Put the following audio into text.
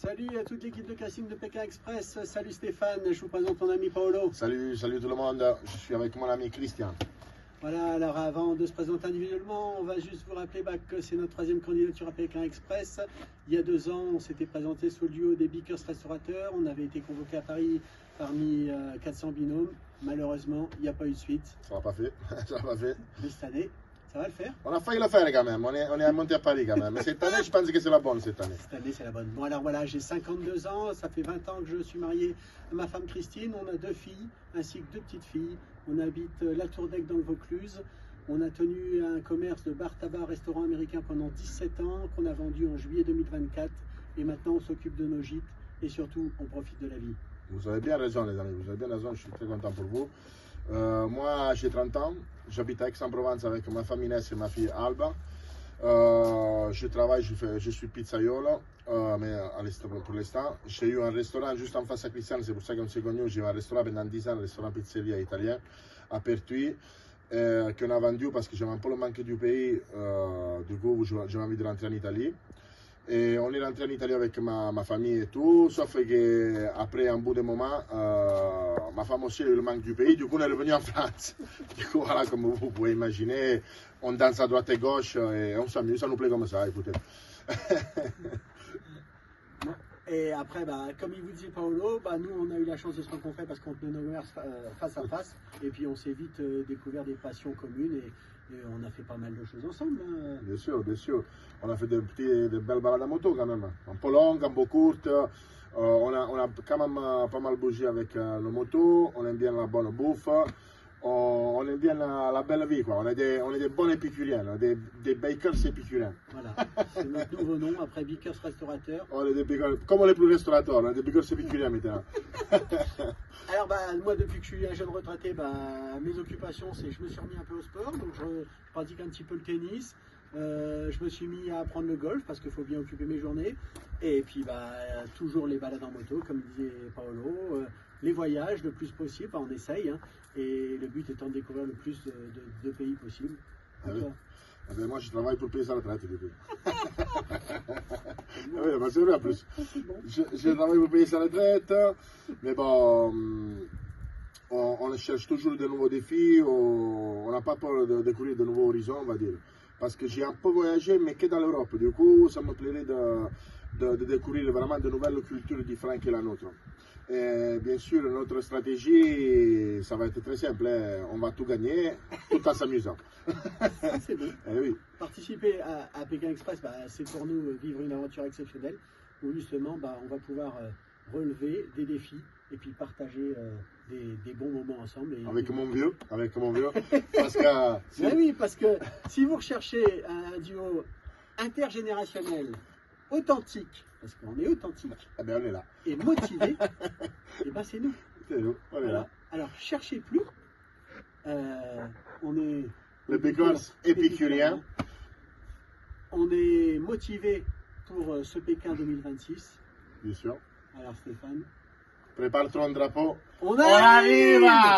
Salut à toute l'équipe de casting de Pékin Express. Salut Stéphane, je vous présente mon ami Paolo. Salut tout le monde, je suis avec mon ami Christian. Voilà, alors avant de se présenter individuellement, on va juste vous rappeler que c'est notre troisième candidature à Pékin Express. Il y a 2 ans, on s'était présenté sous le duo des Beakers Restaurateurs. On avait été convoqué à Paris parmi 400 binômes. Malheureusement, il n'y a pas eu de suite. Ça va pas fait, ça va pas fait. Mais cette année, ça va le faire. On a failli le faire quand même, on est monté à Paris quand même. Mais cette année, je pense que c'est la bonne cette année. Cette année, c'est la bonne. Bon, alors voilà, j'ai 52 ans, ça fait 20 ans que je suis marié à ma femme Christine. On a 2 filles, ainsi que 2 petites filles. On habite La Tour-d'Aigle dans le Vaucluse. On a tenu un commerce de bar-tabac, restaurant américain pendant 17 ans, qu'on a vendu en juillet 2024. Et maintenant, on s'occupe de nos gîtes et surtout, on profite de la vie. Vous avez bien raison les amis, vous avez bien raison, je suis très content pour vous. Moi, j'ai 30 ans, j'habite à Aix-en-Provence avec ma femme Inès et ma fille Alba. Je travaille, je suis pizzaiolo, mais pour l'instant, j'ai eu un restaurant juste en face à Christian, c'est pour ça qu'on s'est connus. J'ai eu un restaurant pendant 10 ans, un restaurant pizzeria italien à Pertuis, qu'on a vendu parce que j'avais un peu le manque du pays, du coup j'avais envie de rentrer en Italie. Et on est rentré en Italie avec ma famille et tout, sauf qu'après un bout de moment, ma femme aussi a eu le manque du pays, du coup on est revenu en France. Du coup voilà, comme vous pouvez imaginer, on danse à droite et gauche et on s'amuse, ça nous plaît comme ça, écoutez. Et après, comme il vous disait Paolo, nous on a eu la chance de se rencontrer parce qu'on tenait nos commerces face à face. Et puis on s'est vite découvert des passions communes et on a fait pas mal de choses ensemble. Hein. Bien sûr, bien sûr. On a fait de belles balades à moto quand même. Un peu longues, un peu courtes. On a quand même pas mal bougé avec nos motos. On aime bien la bonne bouffe. On aime bien la belle vie, quoi. On est des bons épicuriens, des bakers épicuriens. Voilà, c'est notre nouveau nom après Beakers Restaurateurs. On est des bakers, comme on est plus restaurateurs, on est des bakers épicuriens maintenant. Alors moi depuis que je suis un jeune retraité, mes occupations c'est je me suis remis un peu au sport, donc je pratique un petit peu le tennis. Je me suis mis à apprendre le golf parce qu'il faut bien occuper mes journées. Et puis toujours les balades en moto, comme disait Paolo, les voyages le plus possible, on essaye, hein, et le but étant de découvrir le plus de pays possible. Ah oui. Ah ben moi je travaille pour payer sa retraite du coup. Oui, c'est vrai en plus. Bon. Je travaille pour payer sa retraite, mais bon, on cherche toujours de nouveaux défis, on n'a pas peur de découvrir de nouveaux horizons, on va dire. Parce que j'ai un peu voyagé, mais que dans l'Europe. Du coup, ça me plairait de découvrir vraiment de nouvelles cultures différentes que la nôtre. Et bien sûr, notre stratégie, ça va être très simple. On va tout gagner, tout en s'amusant. C'est bon. Eh oui. Participer à Pékin Express, c'est pour nous vivre une aventure exceptionnelle où justement, on va pouvoir relever des défis et puis partager des bons moments ensemble. Avec mon vieux. Parce que, oui, parce que si vous recherchez un duo intergénérationnel, authentique, parce qu'on est authentique, eh ben on est là. Et motivé, et c'est nous. C'est nous, on est là. Alors cherchez plus, on est les bakers épicuriens. On est motivé pour ce Pékin 2026. Bien sûr. Alors Stéphane, prépare ton drapeau. On arrive.